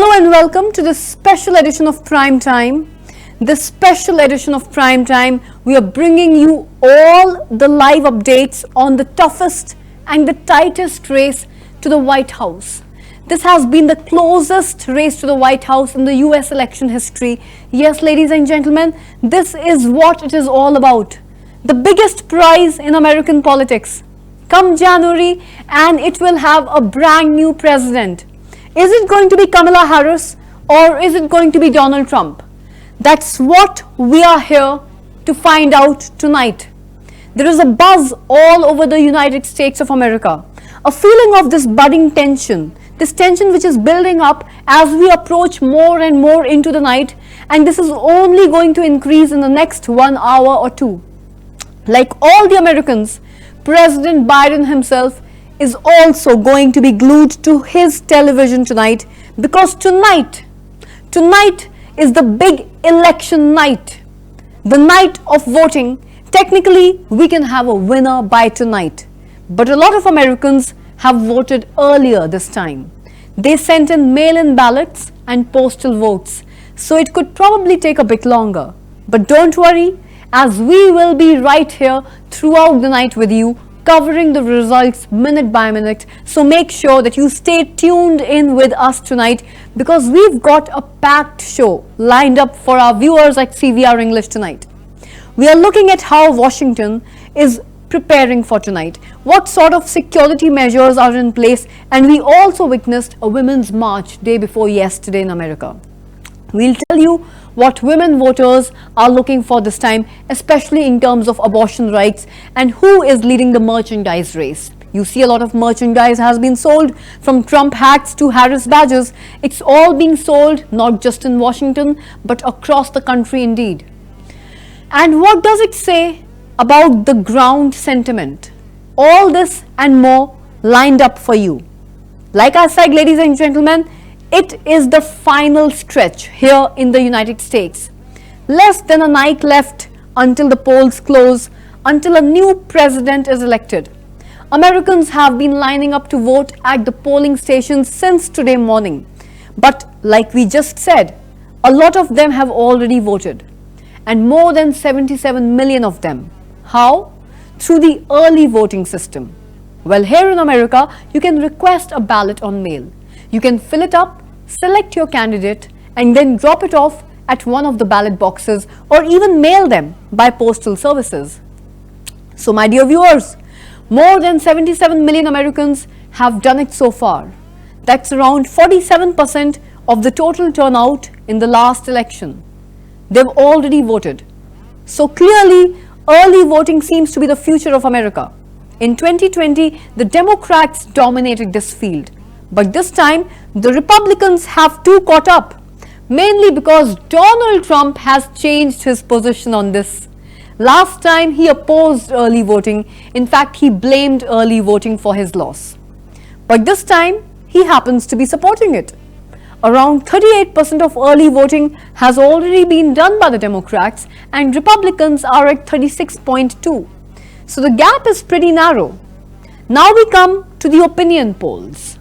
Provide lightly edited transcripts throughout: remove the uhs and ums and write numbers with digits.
Hello and welcome to this special edition of Prime Time. This special edition of Prime Time, we are bringing you all the live updates on the toughest and the tightest race to the White House. This has been the closest race to the White House in the US election history. Yes, ladies and gentlemen, this is what it is all about. The biggest prize in American politics. Come January, and it will have a brand new president. Is it going to be Kamala Harris or is it going to be Donald Trump? That's what we are here to find out tonight. There is a buzz all over the United States of America. A feeling of this budding tension. This tension which is building up as we approach more and more into the night, and this is only going to increase in the next 1 hour or two. Like all the Americans, President Biden himself is also going to be glued to his television tonight, because tonight is the big election night, the night of voting. Technically, we can have a winner by tonight, but a lot of Americans have voted earlier this time. They sent in mail-in ballots and postal votes, so it could probably take a bit longer. But don't worry, as we will be right here throughout the night with you, covering the results minute by minute. So make sure that you stay tuned in with us tonight, because we've got a packed show lined up for our viewers at CVR English tonight. We are looking at how Washington is preparing for tonight, what sort of security measures are in place, and we also witnessed a women's march day before yesterday in America. We'll tell you what women voters are looking for this time, especially in terms of abortion rights, and who is leading the merchandise race. You see, a lot of merchandise has been sold, from Trump hats to Harris badges. It's all being sold not just in Washington but across the country indeed. And what does it say about the ground sentiment? All this and more lined up for you. Like I said, ladies and gentlemen, it is the final stretch here in the United States. Less than a night left until the polls close, until a new president is elected. Americans have been lining up to vote at the polling stations since today morning. But like we just said, a lot of them have already voted, and more than 77 million of them. How? Through the early voting system. Well, here in America, you can request a ballot on mail. You can fill it up, select your candidate, and then drop it off at one of the ballot boxes, or even mail them by postal services. So my dear viewers, more than 77 million Americans have done it so far. That's around 47% of the total turnout in the last election. They've already voted. So clearly, early voting seems to be the future of America. In 2020, the Democrats dominated this field. But this time, the Republicans have too caught up, mainly because Donald Trump has changed his position on this. Last time, he opposed early voting. In fact, he blamed early voting for his loss. But this time, he happens to be supporting it. Around 38% of early voting has already been done by the Democrats, and Republicans are at 36.2%. So the gap is pretty narrow. Now we come to the opinion polls.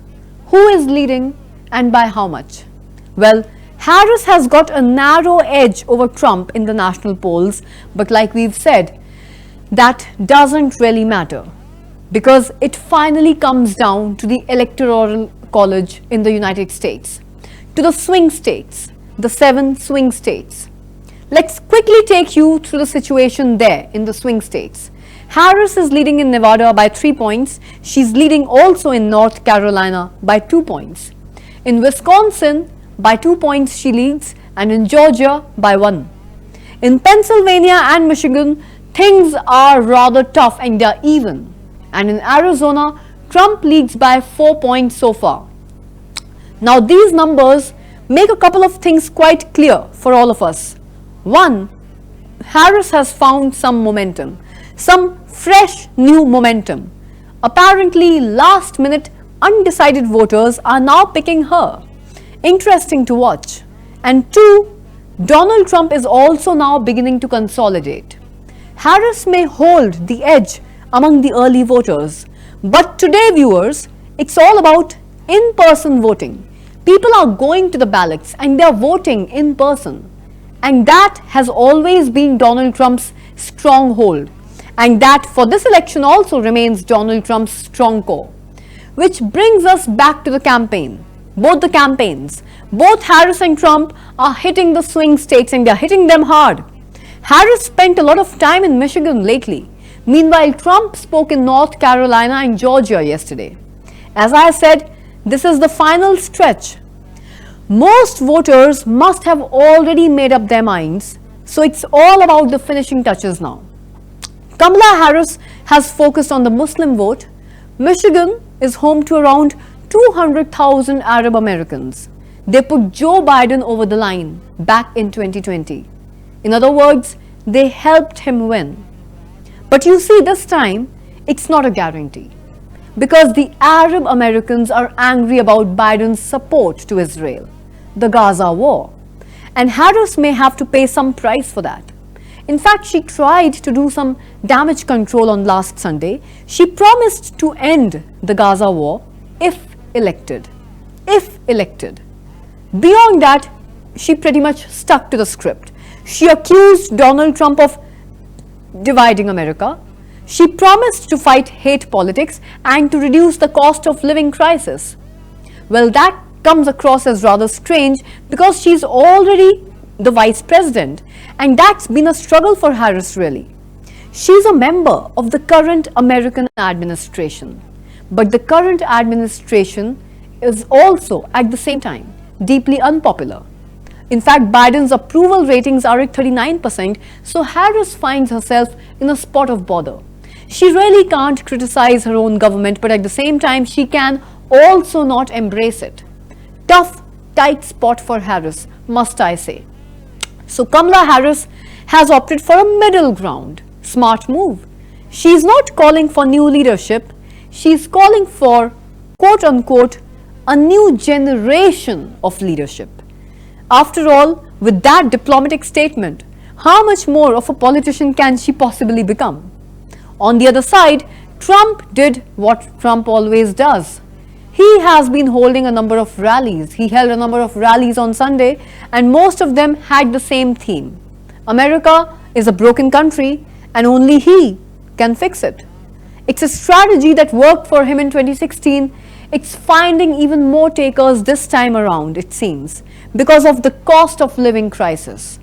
Who is leading and by how much? Well, Harris has got a narrow edge over Trump in the national polls, but like we've said, that doesn't really matter, because it finally comes down to the Electoral College in the United States, to the swing states, the 7 swing states. Let's quickly take you through the situation there in the swing states. Harris is leading in Nevada by 3 points. She's leading also in North Carolina by 2 points. In Wisconsin, by 2 points she leads, and in Georgia by 1. In Pennsylvania and Michigan, things are rather tough and they're even. And in Arizona, Trump leads by 4 points so far. Now these numbers make a couple of things quite clear for all of us. One, Harris has found some momentum. Some fresh new momentum. Apparently, last minute undecided voters are now picking her. Interesting to watch. And two, Donald Trump is also now beginning to consolidate. Harris may hold the edge among the early voters, but today, viewers, it's all about in-person voting. People are going to the ballots and they are voting in person. And that has always been Donald Trump's stronghold. And that for this election also remains Donald Trump's strong core. Which brings us back to the campaign. Both the campaigns. Both Harris and Trump are hitting the swing states and they are hitting them hard. Harris spent a lot of time in Michigan lately. Meanwhile, Trump spoke in North Carolina and Georgia yesterday. As I said, this is the final stretch. Most voters must have already made up their minds, so it's all about the finishing touches now. Kamala Harris has focused on the Muslim vote. Michigan is home to around 200,000 Arab Americans. They put Joe Biden over the line back in 2020. In other words, they helped him win. But you see, this time, it's not a guarantee. Because the Arab Americans are angry about Biden's support to Israel, the Gaza war. And Harris may have to pay some price for that. In fact, she tried to do some damage control on last Sunday. She promised to end the Gaza war if elected. If elected. Beyond that, she pretty much stuck to the script. She accused Donald Trump of dividing America. She promised to fight hate politics and to reduce the cost of living crisis. Well, that comes across as rather strange because she's already the vice president, and that's been a struggle for Harris really. She's a member of the current American administration, but the current administration is also at the same time deeply unpopular. In fact, Biden's approval ratings are at 39%, so Harris finds herself in a spot of bother. She really can't criticize her own government, but at the same time, she can also not embrace it. Tough, tight spot for Harris, must I say. So Kamala Harris has opted for a middle ground. Smart move. She's not calling for new leadership. She's calling for, quote unquote, a new generation of leadership. After all, with that diplomatic statement, how much more of a politician can she possibly become? On the other side, Trump did what Trump always does. He has been holding a number of rallies. He held a number of rallies on Sunday, and most of them had the same theme. America is a broken country and only he can fix it. It's a strategy that worked for him in 2016. It's finding even more takers this time around, it seems, because of the cost of living crisis.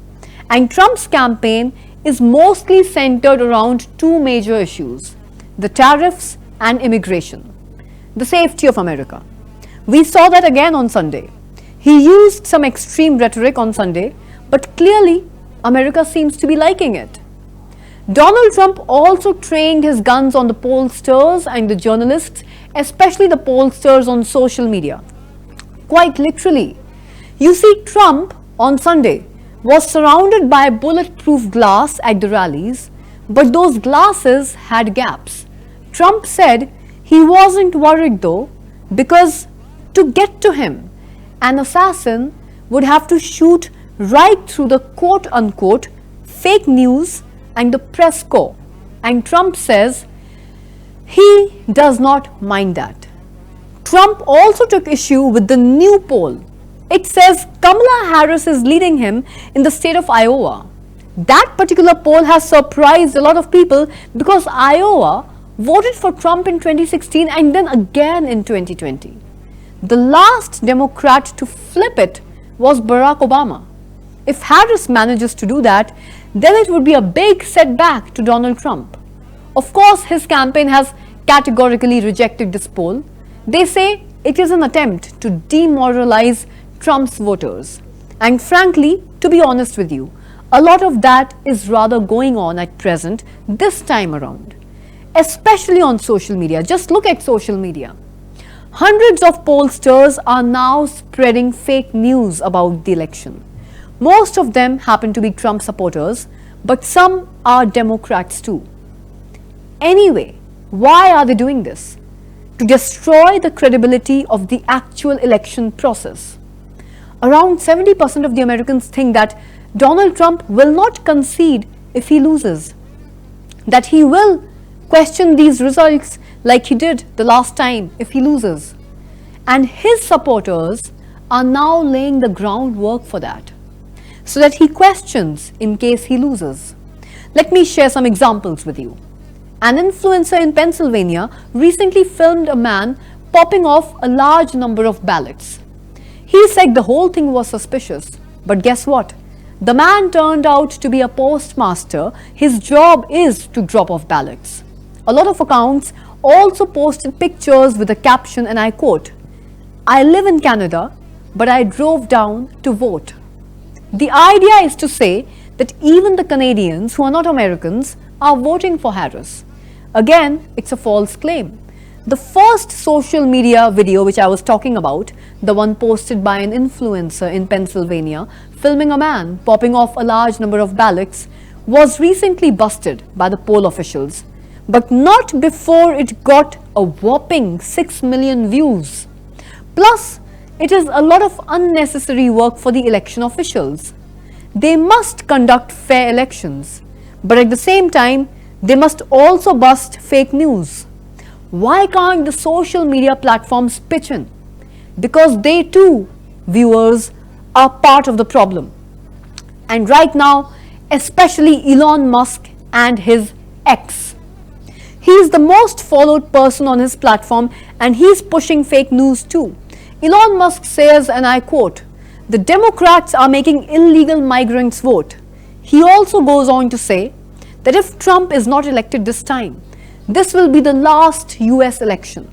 And Trump's campaign is mostly centered around two major issues: the tariffs and immigration, the safety of America. We saw that again on Sunday. He used some extreme rhetoric on Sunday, but clearly America seems to be liking it. Donald Trump also trained his guns on the pollsters and the journalists, especially the pollsters on social media. Quite literally. You see, Trump on Sunday was surrounded by bulletproof glass at the rallies, but those glasses had gaps. Trump said he wasn't worried though, because to get to him, an assassin would have to shoot right through the quote unquote fake news and the press corps. And Trump says he does not mind that. Trump also took issue with the new poll. It says Kamala Harris is leading him in the state of Iowa. That particular poll has surprised a lot of people because Iowa voted for Trump in 2016 and then again in 2020. The last Democrat to flip it was Barack Obama. If Harris manages to do that, then it would be a big setback to Donald Trump. Of course, his campaign has categorically rejected this poll. They say it is an attempt to demoralize Trump's voters. And frankly, to be honest with you, a lot of that is rather going on at present this time around, especially on social media. Just look at social media. Hundreds of pollsters are now spreading fake news about the election. Most of them happen to be Trump supporters, but some are Democrats too. Anyway, why are they doing this? To destroy the credibility of the actual election process. Around 70% of the Americans think that Donald Trump will not concede if he loses, that he will question these results like he did the last time if he loses. And his supporters are now laying the groundwork for that, so that he questions in case he loses. Let me share some examples with you. An influencer in Pennsylvania recently filmed a man popping off a large number of ballots. He said the whole thing was suspicious, but guess what? The man turned out to be a postmaster. His job is to drop off ballots. A lot of accounts also posted pictures with a caption, and I quote, "I live in Canada, but I drove down to vote." The idea is to say that even the Canadians who are not Americans are voting for Harris. Again, it's a false claim. The first social media video which I was talking about, the one posted by an influencer in Pennsylvania filming a man popping off a large number of ballots, was recently busted by the poll officials, but not before it got a whopping 6 million views. Plus, it is a lot of unnecessary work for the election officials. They must conduct fair elections, but at the same time, they must also bust fake news. Why can't the social media platforms pitch in? Because they too, viewers, are part of the problem. And right now, especially Elon Musk and his X. He is the most followed person on his platform, and he is pushing fake news too. Elon Musk says, and I quote, "The Democrats are making illegal migrants vote." He also goes on to say that if Trump is not elected this time, this will be the last US election.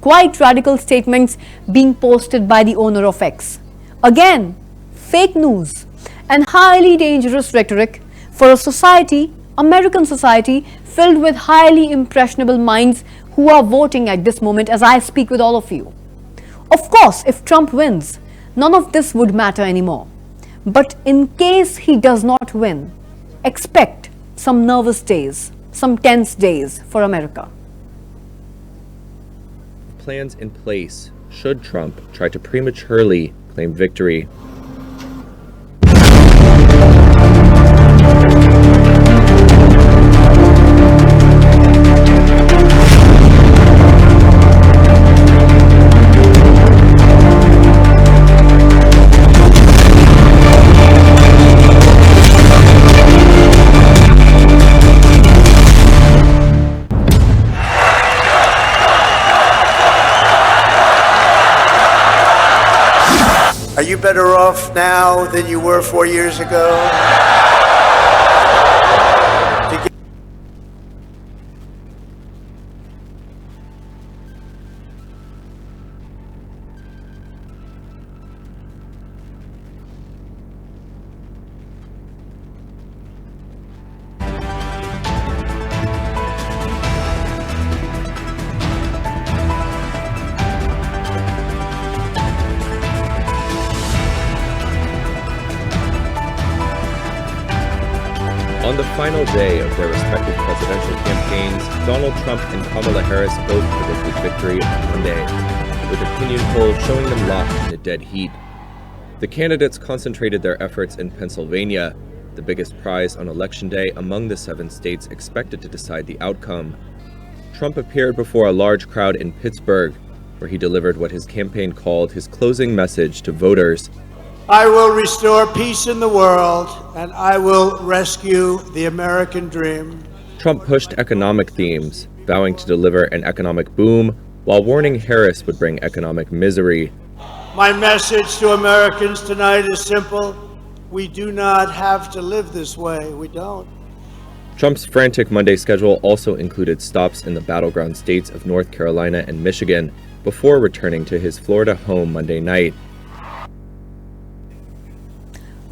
Quite radical statements being posted by the owner of X. Again, fake news and highly dangerous rhetoric for a society, American society, filled with highly impressionable minds who are voting at this moment as I speak with all of you. Of course, if Trump wins, none of this would matter anymore. But in case he does not win, expect some nervous days, some tense days for America. Plans in place should Trump try to prematurely claim victory. Are you better off now than you were 4 years ago? On the final day of their respective presidential campaigns, Donald Trump and Kamala Harris both predicted victory on Monday, with opinion polls showing them locked in a dead heat. The candidates concentrated their efforts in Pennsylvania, the biggest prize on Election Day among the 7 states expected to decide the outcome. Trump appeared before a large crowd in Pittsburgh, where he delivered what his campaign called his closing message to voters. I will restore peace in the world, and I will rescue the American dream. Trump pushed economic themes, vowing to deliver an economic boom, while warning Harris would bring economic misery. My message to Americans tonight is simple. We do not have to live this way. We don't. Trump's frantic Monday schedule also included stops in the battleground states of North Carolina and Michigan before returning to his Florida home Monday night.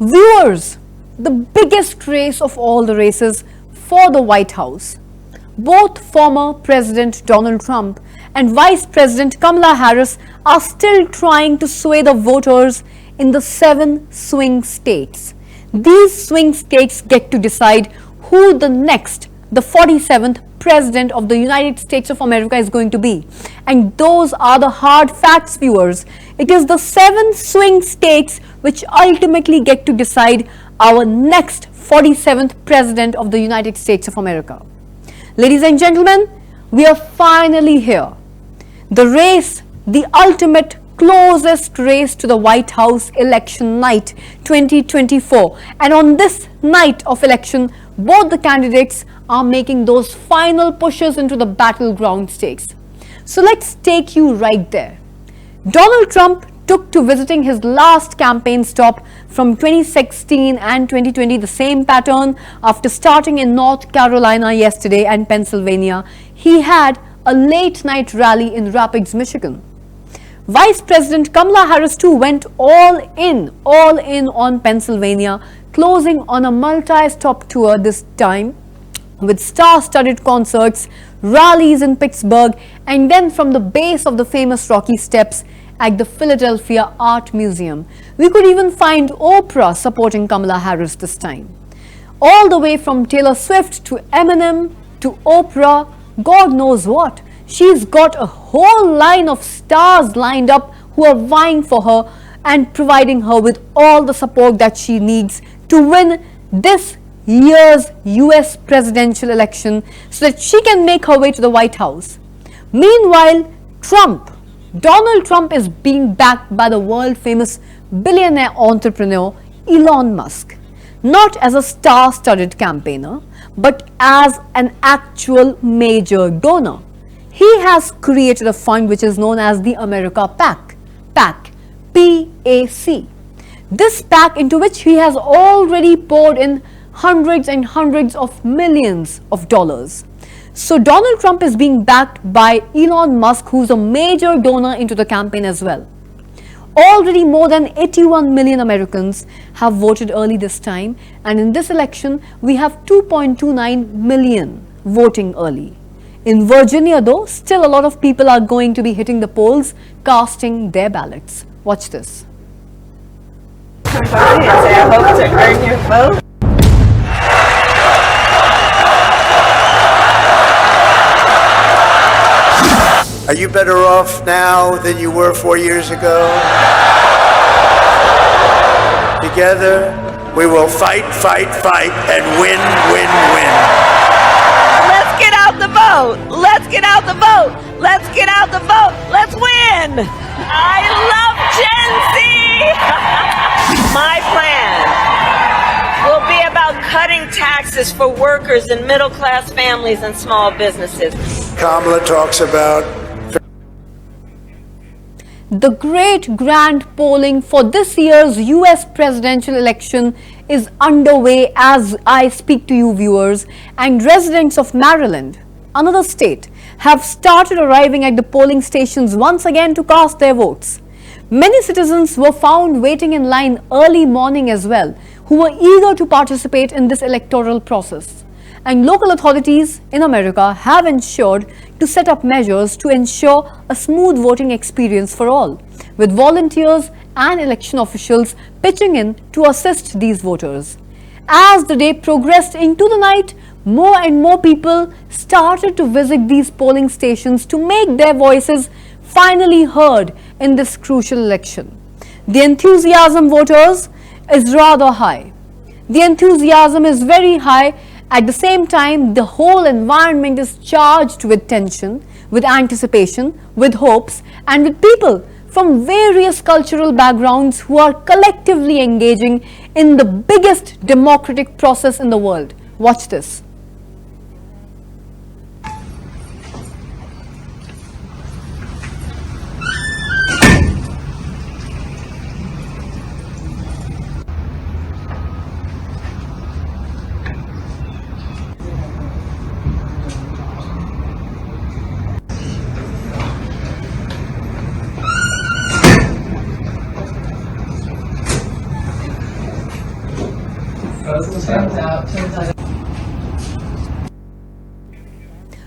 Viewers, the biggest race of all the races for the White House. Both former President Donald Trump and Vice President Kamala Harris are still trying to sway the voters in the 7 swing states. These swing states get to decide who the next, the 47th President of the United States of America is going to be. And those are the hard facts, viewers. It is the 7 swing states which ultimately get to decide our next 47th President of the United States of America. Ladies and gentlemen, we are finally here. The race, the ultimate closest race to the White House election night 2024. And on this night of election, both the candidates are making those final pushes into the battleground stakes. So let's take you right there. Donald Trump took to visiting his last campaign stop from 2016 and 2020, the same pattern. After starting in North Carolina yesterday and Pennsylvania, he had a late night rally in Rapids, Michigan. Vice President Kamala Harris too went all in on Pennsylvania, closing on a multi-stop tour this time with star-studded concerts, rallies in Pittsburgh, and then from the base of the famous Rocky Steps at the Philadelphia Art Museum. We could even find Oprah supporting Kamala Harris this time. All the way from Taylor Swift to Eminem to Oprah, God knows what. She's got a whole line of stars lined up who are vying for her and providing her with all the support that she needs to win this year's US presidential election so that she can make her way to the White House. Meanwhile, Donald Trump is being backed by the world-famous billionaire entrepreneur Elon Musk, not as a star-studded campaigner, but as an actual major donor. He has created a fund which is known as the America PAC, PAC. This PAC, into which he has already poured in hundreds and hundreds of millions of dollars. So Donald Trump is being backed by Elon Musk, who's a major donor into the campaign as well. Already more than 81 million Americans have voted early this time, and in this election we have 2.29 million voting early. In Virginia though, still a lot of people are going to be hitting the polls, casting their ballots. Watch this. I hope to earn your vote. Are you better off now than you were 4 years ago? Together, we will fight, and win. Let's get out the vote. Let's get out the vote. Let's get out the vote. Let's win. I love Gen Z. My plan will be about cutting taxes for workers and middle-class families and small businesses. Kamala talks about The great grand polling for this year's US presidential election is underway as I speak to you, viewers, and residents of Maryland, another state, have started arriving at the polling stations once again to cast their votes. Many citizens were found waiting in line early morning as well, who were eager to participate in this electoral process. And local authorities in America have ensured to set up measures to ensure a smooth voting experience for all, with volunteers and election officials pitching in to assist these voters. As the day progressed into the night, more and more people started to visit these polling stations to make their voices finally heard in this crucial election. The enthusiasm, voters, is rather high. The enthusiasm is very high. At the same time, the whole environment is charged with tension, with anticipation, with hopes, and with people from various cultural backgrounds who are collectively engaging in the biggest democratic process in the world. Watch this.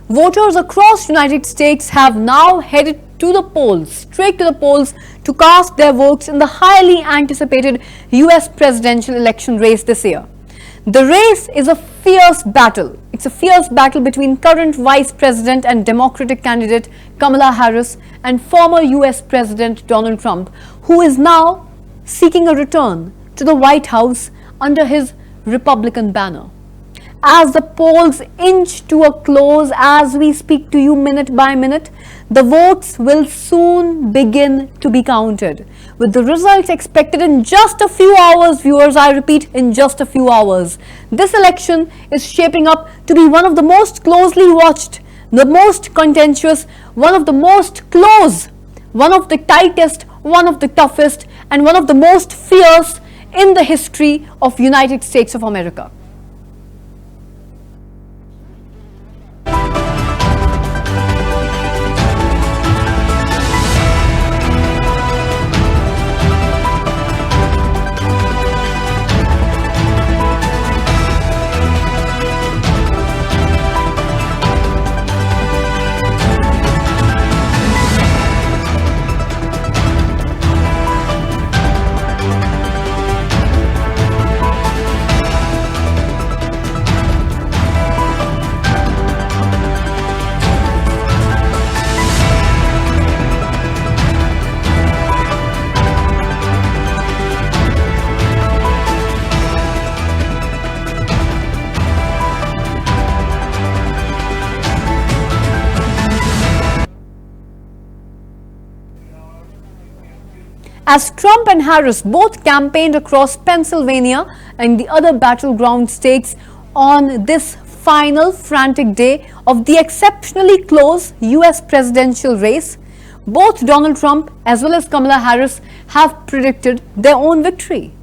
Voters across United States have now headed to the polls, straight to the polls, to cast their votes in the highly anticipated US presidential election race this year. The race is a fierce battle. It's a fierce battle between current Vice President and Democratic candidate Kamala Harris and former US President Donald Trump, who is now seeking a return to the White House under his Republican banner. as the polls inch to a close as we speak to you minute by minute, the votes will soon begin to be counted, with the results expected in just a few hours, viewers. I repeat, in just a few hours. This election is shaping up to be one of the most closely watched, the most contentious, one of the most close, one of the tightest, one of the toughest, and one of the most fierce in the history of United States of America. As Trump and Harris both campaigned across Pennsylvania and the other battleground states on this final frantic day of the exceptionally close US presidential race, both Donald Trump as well as Kamala Harris have predicted their own victory.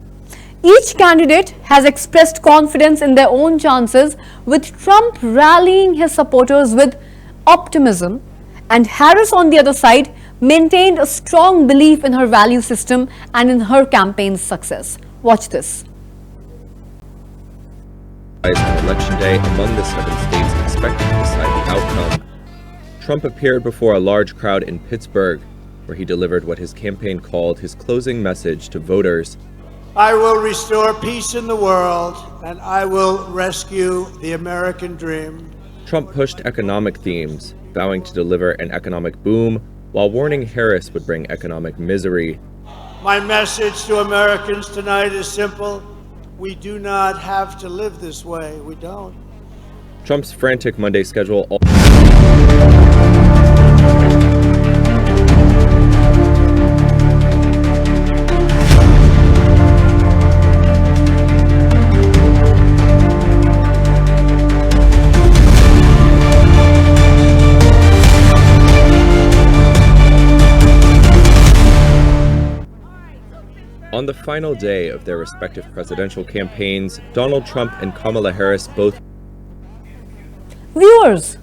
Each candidate has expressed confidence in their own chances, with Trump rallying his supporters with optimism, and Harris on the other side maintained a strong belief in her value system and in her campaign's success. Watch this. On Election Day, among the 7 states expected to decide the outcome, Trump appeared before a large crowd in Pittsburgh, where he delivered what his campaign called his closing message to voters. I will restore peace in the world, and I will rescue the American dream. Trump pushed economic themes, vowing to deliver an economic boom, while warning Harris would bring economic misery. My message to Americans tonight is simple. We do not have to live this way. We don't. Trump's frantic Monday schedule On the final day of their respective presidential campaigns, Donald Trump and Kamala Harris both... Viewers,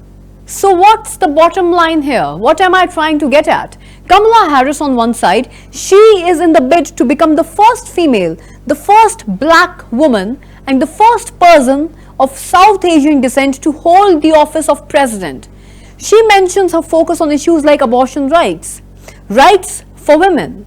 so what's the bottom line here? What am I trying to get at? Kamala Harris on one side, she is in the bid to become the first female, the first black woman, and the first person of South Asian descent to hold the office of president. She mentions her focus on issues like abortion rights, rights for women,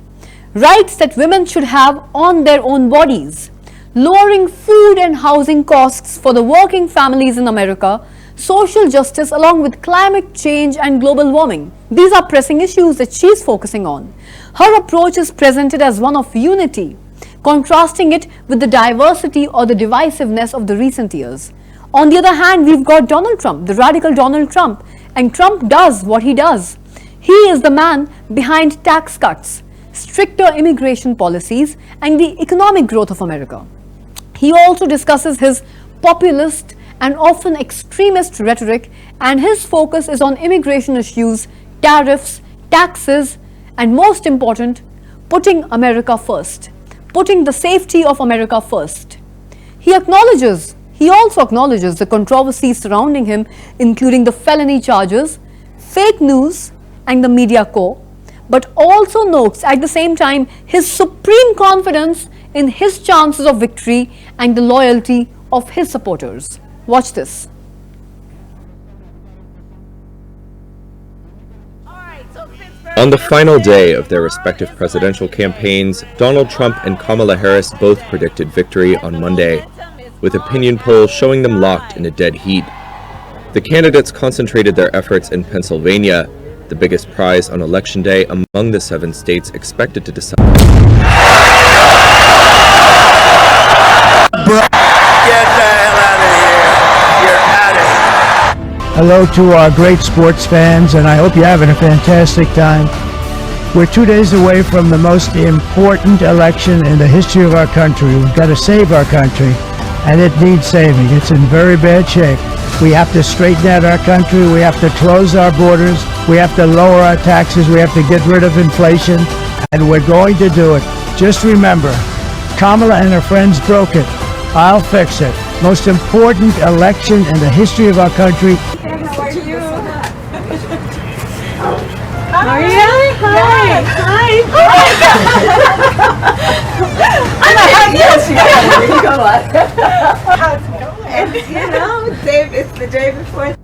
rights that women should have on their own bodies, lowering food and housing costs for the working families in America, social justice along with climate change and global warming. These are pressing issues that she is focusing on. Her approach is presented as one of unity, contrasting it with the diversity or the divisiveness of the recent years. On the other hand, we've got Donald Trump, the radical Donald Trump, and Trump does what he does. He is the man behind tax cuts, stricter immigration policies, and the economic growth of America. He also discusses his populist and often extremist rhetoric, and his focus is on immigration issues, tariffs, taxes, and most important, putting America first, putting the safety of America first. He also acknowledges the controversies surrounding him, including the felony charges, fake news, and the media corps, but also notes at the same time his supreme confidence in his chances of victory and the loyalty of his supporters. Watch this. On the final day of their respective presidential campaigns, Donald Trump and Kamala Harris both predicted victory on Monday, with opinion polls showing them locked in a dead heat. The candidates concentrated their efforts in Pennsylvania, the biggest prize on Election Day among the 7 states expected to decide. Get the hell out of here! Hello to our great sports fans, and I hope you're having a fantastic time. We're 2 days away from the most important election in the history of our country. We've got to save our country, and it needs saving. It's in very bad shape. We have to straighten out our country. We have to close our borders. We have to lower our taxes. We have to get rid of inflation, and we're going to do it. Just remember, Kamala and her friends broke it. I'll fix it. Most important election in the history of our country. How are you? Maria? Hi. Hi. Yes, you go on. How's it going? It's the day before.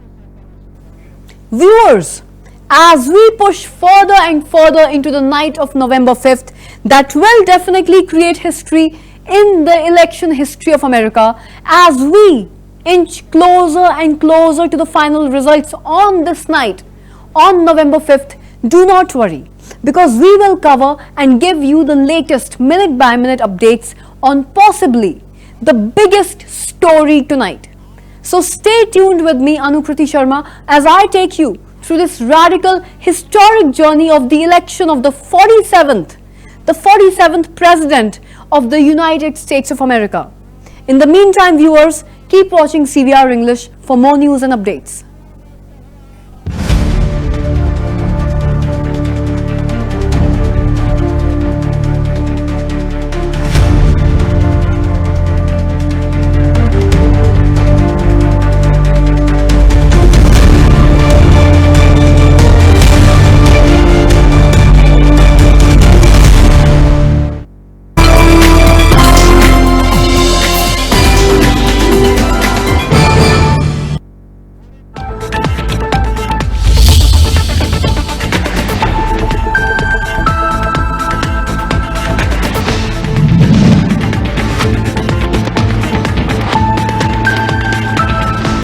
Viewers, as we push further and further into the night of November 5th, that will definitely create history in the election history of America, as we inch closer and closer to the final results on this night, on November 5th, do not worry, because we will cover and give you the latest minute-by-minute updates on possibly the biggest story tonight. So stay tuned with me, Anukriti Sharma, as I take you through this radical, historic journey of the election of the 47th President of the United States of America. In the meantime, viewers, keep watching CVR English for more news and updates.